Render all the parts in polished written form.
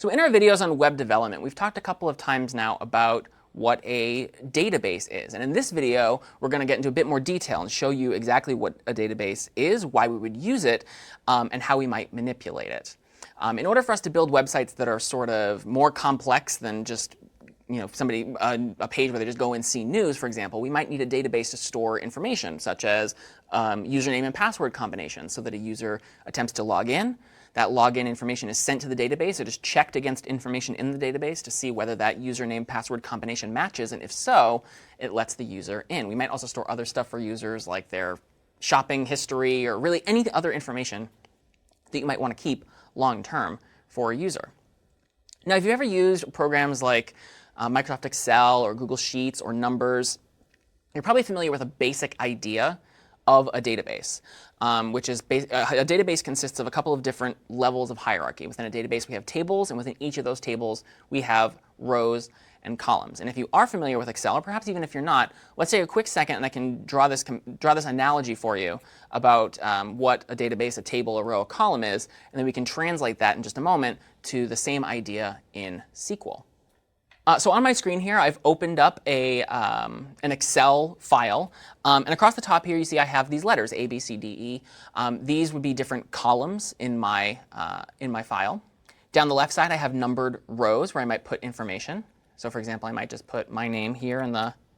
So in our videos on web development, we've talked a couple of times now about what a database is. And in this video, we're going to get into a bit more detail and show you exactly what a database is, why we would use it, and how we might manipulate it. In order for us to build websites that are sort of more complex than just somebody a page where they just go and see news, for example, we might need a database to store information, such as username and password combinations, so that a user attempts to log in. That login information is sent to the database. It is checked against information in the database to see whether that username password combination matches, and if so, it lets the user in. We might also store other stuff for users, like their shopping history or really any other information that you might want to keep long term for a user. Now, if you've ever used programs like Microsoft Excel or Google Sheets or Numbers, you're probably familiar with a basic idea of a database, which is a database consists of a couple of different levels of hierarchy. Within a database, we have tables, and within each of those tables, we have rows and columns. And if you are familiar with Excel, or perhaps even if you're not, let's take a quick second, and I can draw this analogy for you about what a database, a table, a row, a column is, and then we can translate that in just a moment to the same idea in SQL. So on my screen here, I've opened up an Excel file. And across the top here, you see I have these letters, A, B, C, D, E. These would be different columns in my file. Down the left side, I have numbered rows where I might put information. So for example, I might just put my name here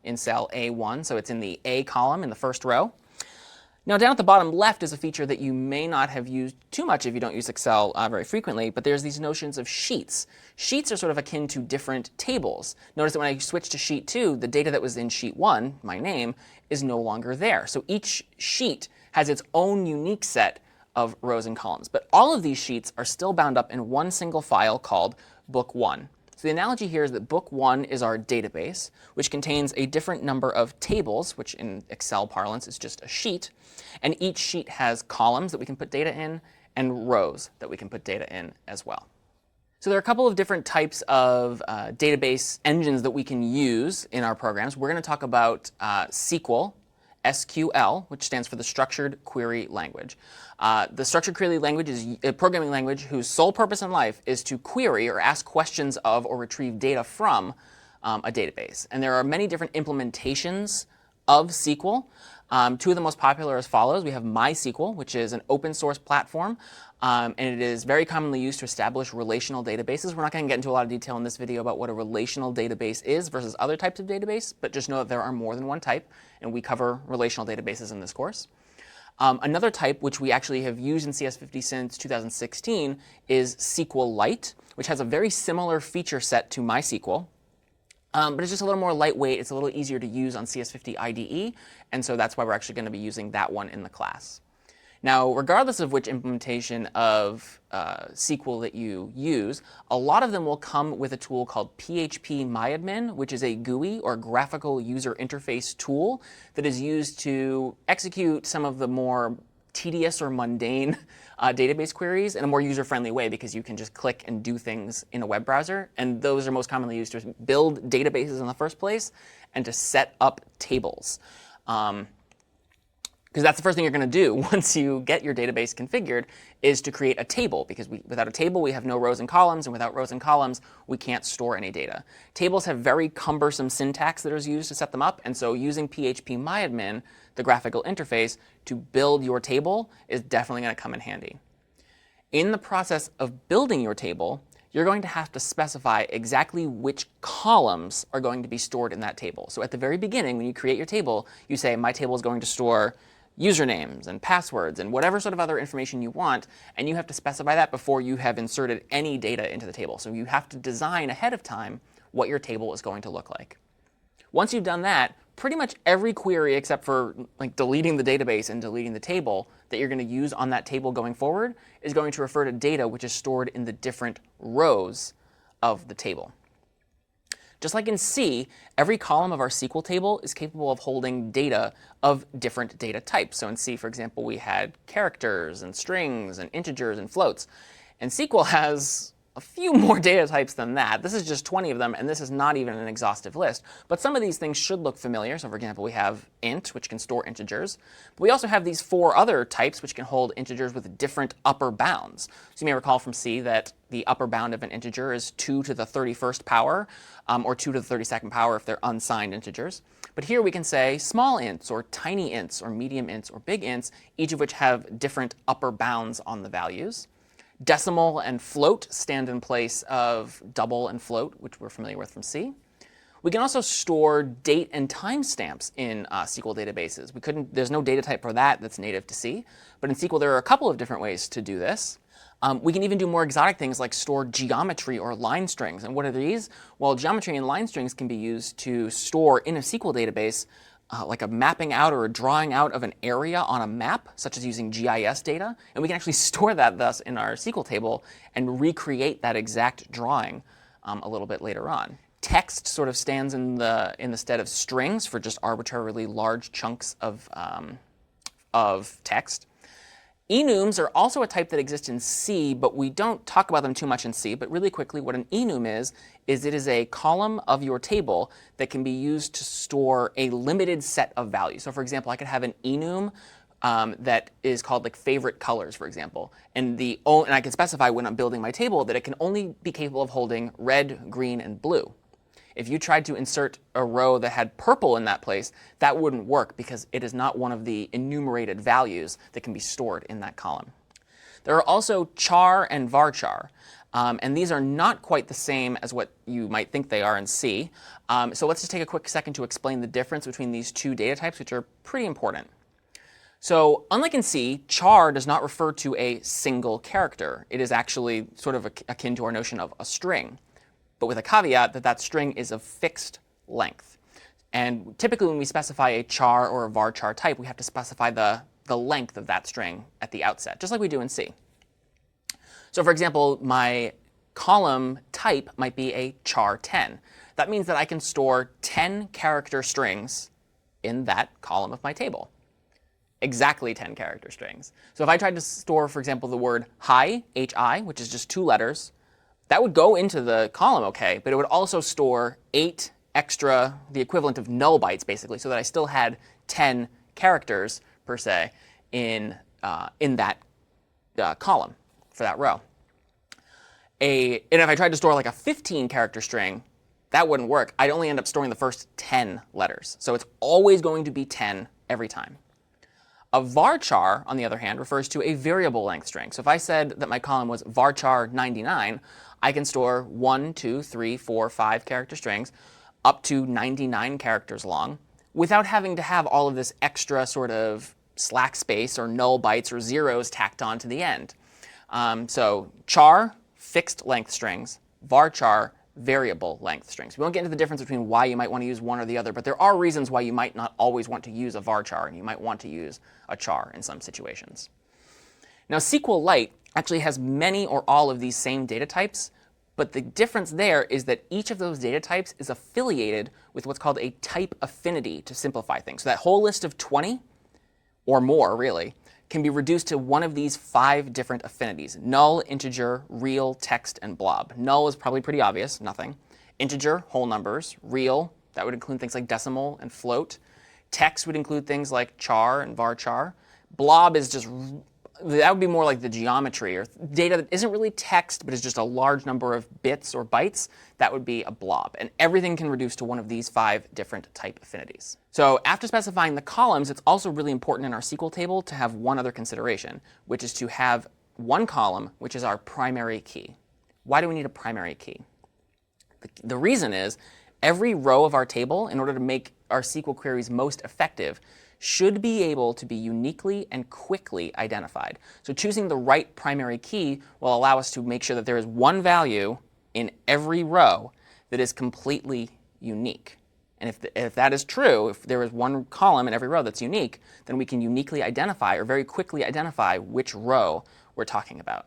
in cell A1. So it's in the A column in the first row. Now, down at the bottom left is a feature that you may not have used too much if you don't use Excel very frequently, but there's these notions of sheets. Sheets are sort of akin to different tables. Notice that when I switch to sheet 2, the data that was in sheet 1, my name, is no longer there. So each sheet has its own unique set of rows and columns. But all of these sheets are still bound up in one single file called book 1. So the analogy here is that book 1 is our database, which contains a different number of tables, which in Excel parlance is just a sheet. And each sheet has columns that we can put data in and rows that we can put data in as well. So there are a couple of different types of database engines that we can use in our programs. We're going to talk about SQL, which stands for the Structured Query Language. The Structured Query Language is a programming language whose sole purpose in life is to query or ask questions of or retrieve data from a database. And there are many different implementations of SQL. Two of the most popular are as follows. We have MySQL, which is an open source platform, and it is very commonly used to establish relational databases. We're not going to get into a lot of detail in this video about what a relational database is versus other types of database, but just know that there are more than one type, and we cover relational databases in this course. Another type, which we actually have used in CS50 since 2016, is SQLite, which has a very similar feature set to MySQL. But it's just a little more lightweight. It's a little easier to use on CS50 IDE, and so that's why we're actually going to be using that one in the class. Now, regardless of which implementation of SQL that you use, a lot of them will come with a tool called PHP-MyAdmin, which is a GUI, or graphical user interface tool, that is used to execute some of the more tedious or mundane database queries in a more user-friendly way, because you can just click and do things in a web browser. And those are most commonly used to build databases in the first place and to set up tables. Because that's the first thing you're going to do once you get your database configured, is to create a table. Because without a table, we have no rows and columns. And without rows and columns, we can't store any data. Tables have very cumbersome syntax that is used to set them up. And so using PHP-MyAdmin, the graphical interface, to build your table is definitely going to come in handy. In the process of building your table, you're going to have to specify exactly which columns are going to be stored in that table. So at the very beginning, when you create your table, you say, my table is going to store usernames and passwords and whatever sort of other information you want, and you have to specify that before you have inserted any data into the table. So you have to design ahead of time what your table is going to look like. Once you've done that, pretty much every query except for like deleting the database and deleting the table that you're going to use on that table going forward is going to refer to data which is stored in the different rows of the table. Just like in C, every column of our SQL table is capable of holding data of different data types. So in C, for example, we had characters and strings and integers and floats. And SQL has a few more data types than that. This is just 20 of them, and this is not even an exhaustive list. But some of these things should look familiar. So for example, we have int, which can store integers. But we also have these 4 other types, which can hold integers with different upper bounds. So you may recall from C that the upper bound of an integer is 2 to the 31st power, or 2 to the 32nd power if they're unsigned integers. But here we can say small ints, or tiny ints, or medium ints, or big ints, each of which have different upper bounds on the values. Decimal and float stand in place of double and float, which we're familiar with from C. We can also store date and timestamps in SQL databases. There's no data type for that that's native to C. But in SQL, there are a couple of different ways to do this. We can even do more exotic things like store geometry or line strings. And what are these? Well, geometry and line strings can be used to store in a SQL database like a mapping out or a drawing out of an area on a map, such as using GIS data. And we can actually store that thus in our SQL table and recreate that exact drawing a little bit later on. Text sort of stands in the stead of strings for just arbitrarily large chunks of text. Enums are also a type that exists in C, but we don't talk about them too much in C. But really quickly, what an enum is it is a column of your table that can be used to store a limited set of values. So for example, I could have an enum that is called like favorite colors, for example. And I can specify when I'm building my table that it can only be capable of holding red, green, and blue. If you tried to insert a row that had purple in that place, that wouldn't work because it is not one of the enumerated values that can be stored in that column. There are also char and varchar, and these are not quite the same as what you might think they are in C. So let's just take a quick second to explain the difference between these two data types, which are pretty important. So unlike in C, char does not refer to a single character. It is actually sort of akin to our notion of a string, but with a caveat that that string is of fixed length. And typically when we specify a char or a varchar type, we have to specify the length of that string at the outset, just like we do in C. So for example, my column type might be a char 10. That means that I can store 10 character strings in that column of my table. Exactly 10 character strings. So if I tried to store, for example, the word hi, H-I, which is just 2 letters, that would go into the column OK, but it would also store 8 extra, the equivalent of null bytes, basically, so that I still had 10 characters, per se, in that column for that row. And if I tried to store like a 15-character string, that wouldn't work. I'd only end up storing the first 10 letters. So it's always going to be 10 every time. A varchar, on the other hand, refers to a variable length string. So if I said that my column was varchar 99, I can store 1, 2, 3, 4, 5 character strings up to 99 characters long without having to have all of this extra sort of slack space or null bytes or zeros tacked on to the end. So char, fixed length strings, varchar, variable length strings. We won't get into the difference between why you might want to use one or the other, but there are reasons why you might not always want to use a varchar and you might want to use a char in some situations. Now SQLite actually has many or all of these same data types, but the difference there is that each of those data types is affiliated with what's called a type affinity to simplify things. So that whole list of 20, or more really, can be reduced to one of these 5 different affinities: null, integer, real, text, and blob. Null is probably pretty obvious, nothing. Integer, whole numbers. Real, that would include things like decimal and float. Text would include things like char and varchar. Blob is just, that would be more like the geometry or data that isn't really text, but is just a large number of bits or bytes. That would be a blob. And everything can reduce to one of these 5 different type affinities. So after specifying the columns, it's also really important in our SQL table to have one other consideration, which is to have one column, which is our primary key. Why do we need a primary key? The reason is every row of our table, in order to make our SQL queries most effective, should be able to be uniquely and quickly identified. So choosing the right primary key will allow us to make sure that there is one value in every row that is completely unique. And if that is true, if there is one column in every row that's unique, then we can uniquely identify or very quickly identify which row we're talking about.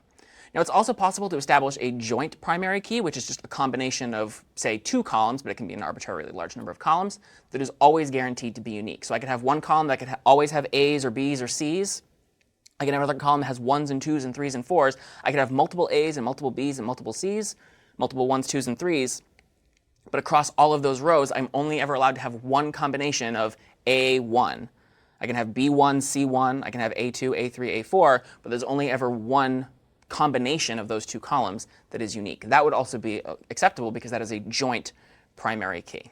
Now, it's also possible to establish a joint primary key, which is just a combination of, say, 2 columns, but it can be an arbitrarily large number of columns, that is always guaranteed to be unique. So I could have one column that could always have A's or B's or C's, I can have another column that has 1s and 2s and 3s and 4s. I could have multiple A's and multiple B's and multiple C's, multiple 1s, 2s, and 3s. But across all of those rows, I'm only ever allowed to have one combination of A1. I can have B1, C1, I can have A2, A3, A4, but there's only ever one combination of those two columns that is unique. That would also be acceptable because that is a joint primary key.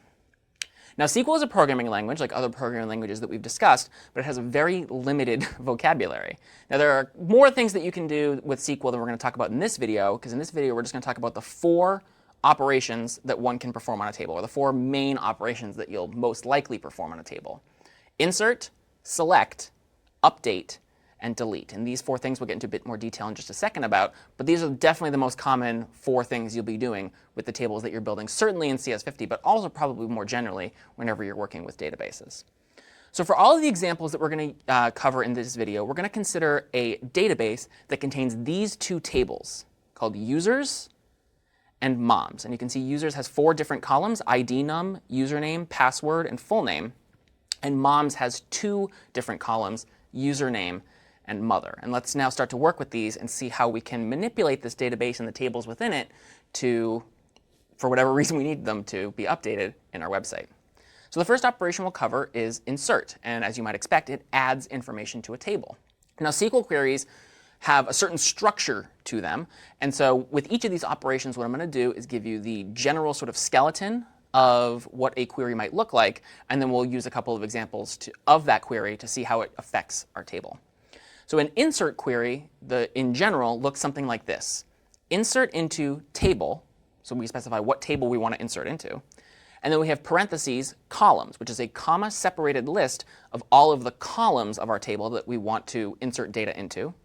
Now, SQL is a programming language like other programming languages that we've discussed, but it has a very limited vocabulary. Now, there are more things that you can do with SQL than we're going to talk about in this video, because in this video, we're just going to talk about the 4 operations that one can perform on a table, or the 4 main operations that you'll most likely perform on a table. Insert, select, update, and delete. And these 4 things we'll get into a bit more detail in just a second about, but these are definitely the most common 4 things you'll be doing with the tables that you're building, certainly in CS50, but also probably more generally whenever you're working with databases. So for all of the examples that we're going to cover in this video, we're going to consider a database that contains these 2 tables called users and moms. And you can see users has 4 different columns: ID num, username, password, and full name. And moms has 2 different columns: username and mother. And let's now start to work with these and see how we can manipulate this database and the tables within it to, for whatever reason we need them to, be updated in our website. So the first operation we'll cover is insert. And as you might expect, it adds information to a table. Now, SQL queries have a certain structure to them. And so with each of these operations, what I'm going to do is give you the general sort of skeleton of what a query might look like. And then we'll use a couple of examples of that query to see how it affects our table. So an insert query, in general, looks something like this. Insert into table. So we specify what table we want to insert into. And then we have parentheses columns, which is a comma-separated list of all of the columns of our table that we want to insert data into.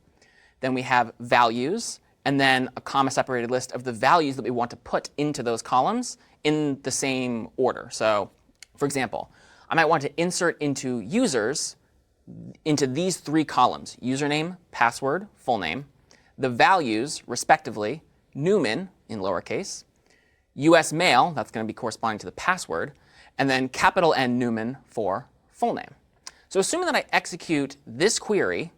Then we have values, and then a comma-separated list of the values that we want to put into those columns in the same order. So, for example, I might want to insert into users into these 3 columns: username, password, full name, the values, respectively, Newman in lowercase, US mail, that's going to be corresponding to the password, and then capital N Newman for full name. So assuming that I execute this query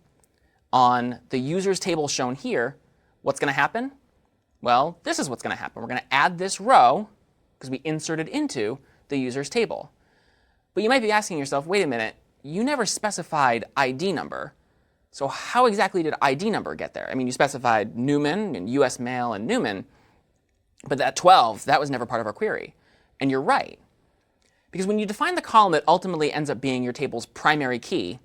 on the users table shown here, what's going to happen? Well, this is what's going to happen. We're going to add this row because we inserted into the users table. But you might be asking yourself, wait a minute, you never specified ID number. So how exactly did ID number get there? I mean, you specified Newman and US mail and Newman, but that 12, that was never part of our query. And you're right. Because when you define the column that ultimately ends up being your table's primary key,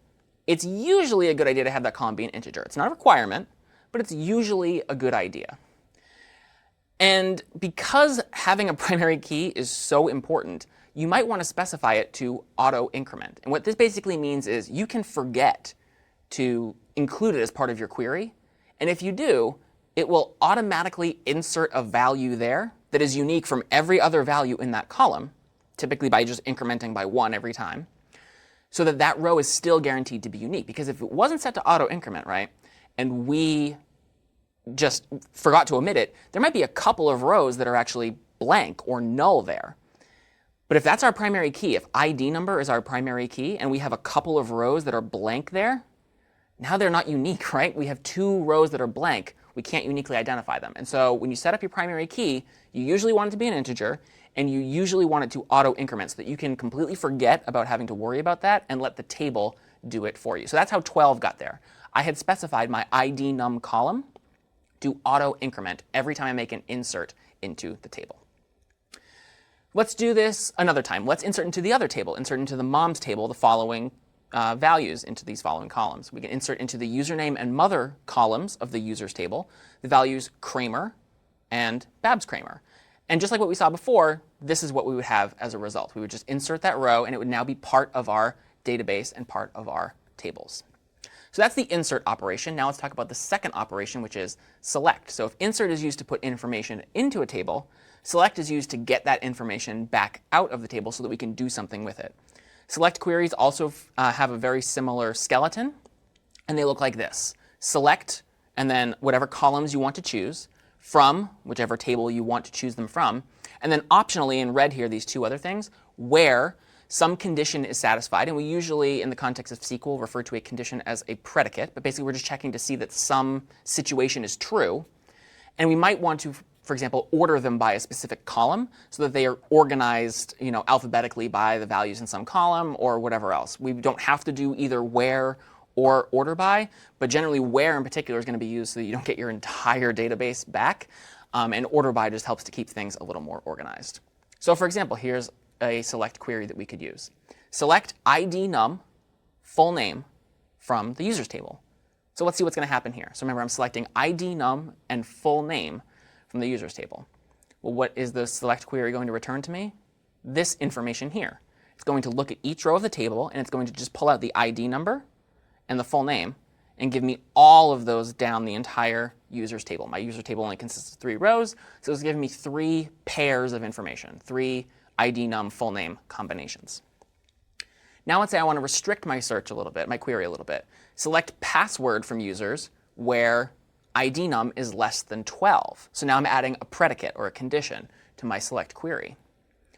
it's usually a good idea to have that column be an integer. It's not a requirement, but it's usually a good idea. And because having a primary key is so important, you might want to specify it to auto increment. And what this basically means is you can forget to include it as part of your query. And if you do, it will automatically insert a value there that is unique from every other value in that column, typically by just incrementing by 1 every time, so that that row is still guaranteed to be unique. Because if it wasn't set to auto increment, right, and we just forgot to omit it, there might be a couple of rows that are actually blank or null there. But if that's our primary key, if ID number is our primary key, and we have a couple of rows that are blank there, now they're not unique, right? We have 2 rows that are blank. We can't uniquely identify them. And so when you set up your primary key, you usually want it to be an integer, and you usually want it to auto increment so that you can completely forget about having to worry about that and let the table do it for you. So that's how 12 got there. I had specified my ID num column to auto increment every time I make an insert into the table. Let's do this another time. Let's insert into the other table, insert into the mom's table the following values into these following columns. We can insert into the username and mother columns of the users table the values Kramer and Babs Kramer. And just like what we saw before, this is what we would have as a result. We would just insert that row, and it would now be part of our database and part of our tables. So that's the insert operation. Now let's talk about the second operation, which is select. So if insert is used to put information into a table, select is used to get that information back out of the table so that we can do something with it. Select queries also have a very similar skeleton, and they look like this. Select, and then whatever columns you want to choose from, whichever table you want to choose them from, and then optionally in red here, these 2 other things, where some condition is satisfied, and we usually, in the context of SQL, refer to a condition as a predicate, but basically we're just checking to see that some situation is true, and we might want to, for example, order them by a specific column so that they are organized, alphabetically by the values in some column or whatever else. We don't have to do either where or order by, but generally where in particular is going to be used so that you don't get your entire database back, and order by just helps to keep things a little more organized. So for example, here's a select query that we could use. Select ID num full name from the users table. So let's see what's going to happen here. So remember, I'm selecting ID num and full name from the users table. Well, what is the select query going to return to me? This information here. It's going to look at each row of the table, and it's going to just pull out the ID number and the full name and give me all of those down the entire users table. My user table only consists of 3 rows, so it's giving me 3 pairs of information, 3 ID num full name combinations. Now let's say I want to restrict my search a little bit, my query a little bit. Select password from users where ID num is less than 12. So now I'm adding a predicate or a condition to my select query.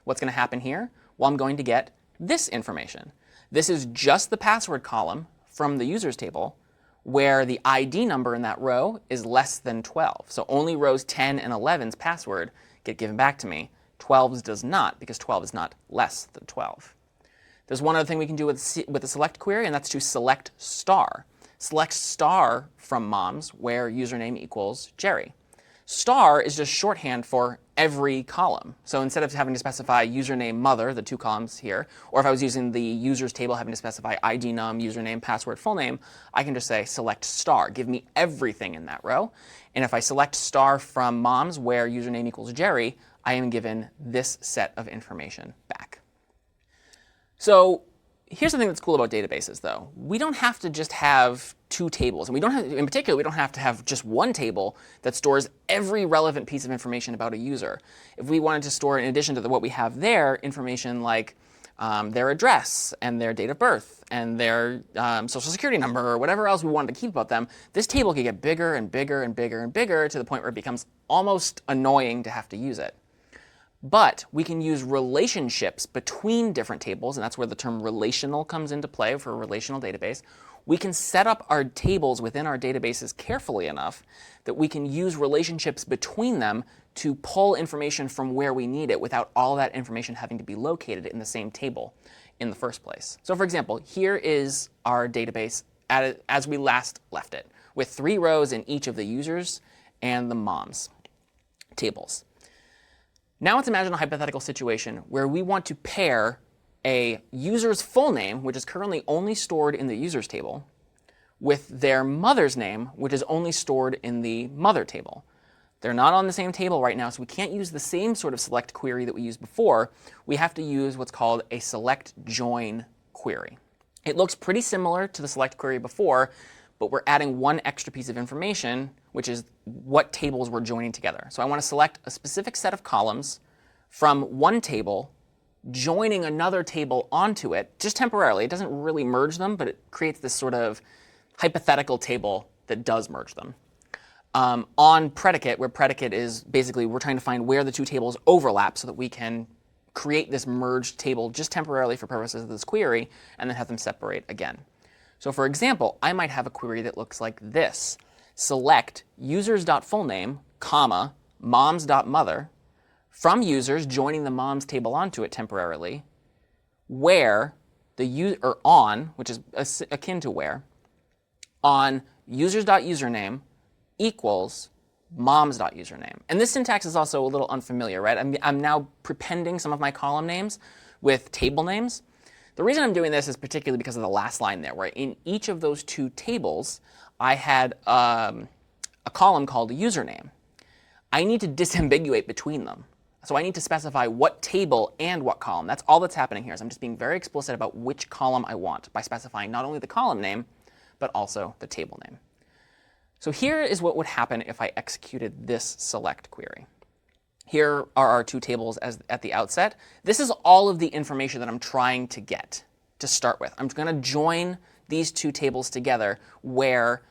What's going to happen here? Well, I'm going to get this information. This is just the password column from the users table where the ID number in that row is less than 12. So only rows 10 and 11's password get given back to me. 12's does not, because 12 is not less than 12. There's one other thing we can do with the select query, and that's to select star. Select star from moms where username equals Jerry. Star is just shorthand for every column. So instead of having to specify username mother, the 2 columns here, or if I was using the users table having to specify ID num, username, password, full name, I can just say select star. Give me everything in that row. And if I select star from moms where username equals Jerry, I am given this set of information back. So here's the thing that's cool about databases, though. We don't have to just have 2 tables. And we don't have, in particular, we don't have to have just one table that stores every relevant piece of information about a user. If we wanted to store, in addition to what we have there, information like their address and their date of birth and their social security number or whatever else we wanted to keep about them, this table could get bigger and bigger and bigger and bigger to the point where it becomes almost annoying to have to use it. But we can use relationships between different tables, and that's where the term relational comes into play for a relational database. We can set up our tables within our databases carefully enough that we can use relationships between them to pull information from where we need it without all that information having to be located in the same table in the first place. So for example, here is our database as we last left it, with 3 rows in each of the users and the moms tables. Now let's imagine a hypothetical situation where we want to pair a user's full name, which is currently only stored in the users table, with their mother's name, which is only stored in the mother table. They're not on the same table right now, so we can't use the same sort of select query that we used before. We have to use what's called a select join query. It looks pretty similar to the select query before, but we're adding one extra piece of information, which is what tables we're joining together. So I want to select a specific set of columns from one table, joining another table onto it, just temporarily. It doesn't really merge them, but it creates this sort of hypothetical table that does merge them. On predicate, where predicate is basically we're trying to find where the 2 tables overlap so that we can create this merged table just temporarily for purposes of this query, and then have them separate again. So for example, I might have a query that looks like this. Select users.fullname, comma, moms.mother from users joining the moms table onto it temporarily, where the or on, which is akin to where, on users.username equals moms.username. And this syntax is also a little unfamiliar, right? I'm now prepending some of my column names with table names. The reason I'm doing this is particularly because of the last line there, where in each of those 2 tables, I had a column called username. I need to disambiguate between them. So I need to specify what table and what column. That's all that's happening here. So I'm just being very explicit about which column I want by specifying not only the column name, but also the table name. So here is what would happen if I executed this select query. Here are our 2 tables at the outset. This is all of the information that I'm trying to get to start with. I'm going to join these 2 tables together where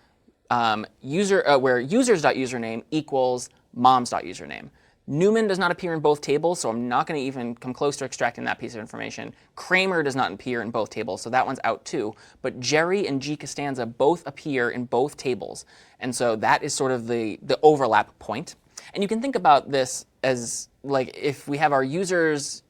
users.username equals moms.username. Newman does not appear in both tables, so I'm not going to even come close to extracting that piece of information. Kramer does not appear in both tables, so that one's out too. But Jerry and G. Costanza both appear in both tables. And so that is sort of the overlap point. And you can think about this as like if we have our users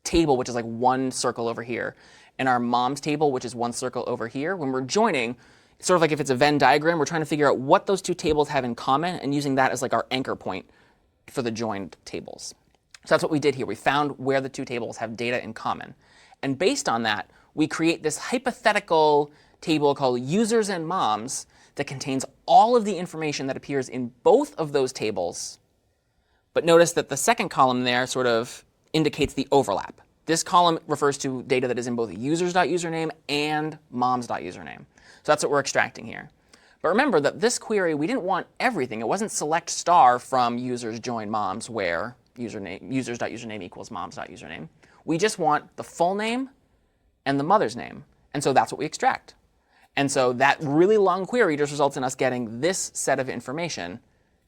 table, which is like one circle over here, and our mom's table, which is one circle over here. When we're joining, it's sort of like if it's a Venn diagram, we're trying to figure out what those two tables have in common and using that as like our anchor point for the joined tables. So that's what we did here. We found where the two tables have data in common. And based on that, we create this hypothetical table called users and moms that contains all of the information that appears in both of those tables. But notice that the second column there sort of indicates the overlap. This column refers to data that is in both users.username and moms.username. So that's what we're extracting here. But remember that this query, we didn't want everything. It wasn't select star from users join moms where users.username equals moms.username. We just want the full name and the mother's name. And so that's what we extract. And so that really long query just results in us getting this set of information,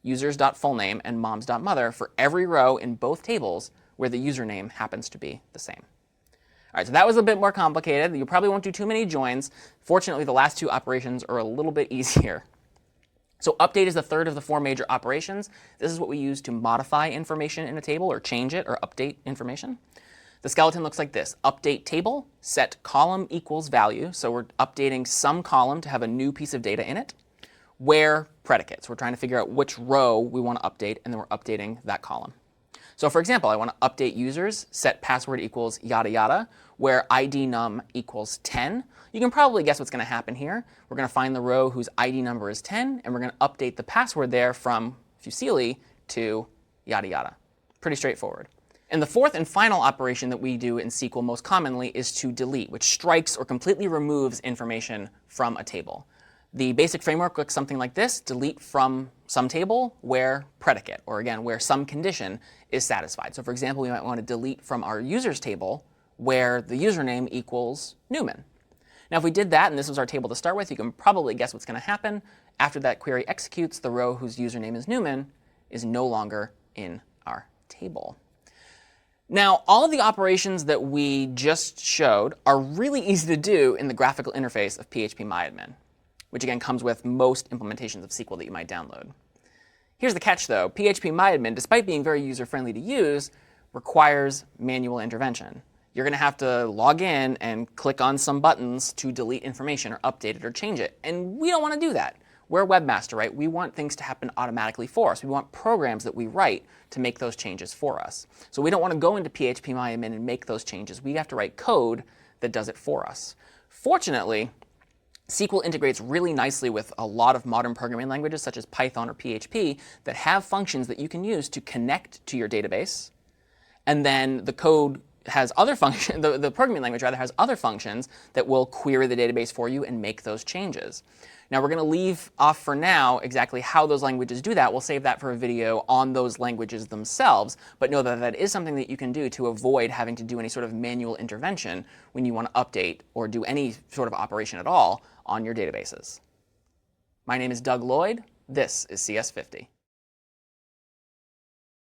users.fullname and moms.mother, for every row in both tables where the username happens to be the same. All right, so that was a bit more complicated. You probably won't do too many joins. Fortunately, the last two operations are a little bit easier. So update is the third of the four major operations. This is what we use to modify information in a table or change it or update information. The skeleton looks like this. Update table, set column equals value. So we're updating some column to have a new piece of data in it. Where predicates. We're trying to figure out which row we want to update, and then we're updating that column. So for example, I want to update users, set password equals yada yada, where ID num equals 10. You can probably guess what's going to happen here. We're going to find the row whose ID number is 10, and we're going to update the password there from Fusili to yada yada. Pretty straightforward. And the fourth and final operation that we do in SQL most commonly is to delete, which strikes or completely removes information from a table. The basic framework looks something like this: delete from some table where predicate, or again, where some condition is satisfied. So for example, we might want to delete from our users table where the username equals Newman. Now if we did that, and this was our table to start with, you can probably guess what's going to happen. After that query executes, the row whose username is Newman is no longer in our table. Now, all of the operations that we just showed are really easy to do in the graphical interface of PHP-MyAdmin, which again comes with most implementations of SQL that you might download. Here's the catch though. PHP-MyAdmin, despite being very user-friendly to use, requires manual intervention. You're going to have to log in and click on some buttons to delete information or update it or change it. And we don't want to do that. We're a webmaster, right? We want things to happen automatically for us. We want programs that we write to make those changes for us. So we don't want to go into PHP-MyAdmin and make those changes. We have to write code that does it for us. Fortunately, SQL integrates really nicely with a lot of modern programming languages, such as Python or PHP, that have functions that you can use to connect to your database. And then the code has other functions, the programming language rather has other functions that will query the database for you and make those changes. Now we're going to leave off for now exactly how those languages do that. We'll save that for a video on those languages themselves, but know that that is something that you can do to avoid having to do any sort of manual intervention when you want to update or do any sort of operation at all on your databases. My name is Doug Lloyd. This is CS50.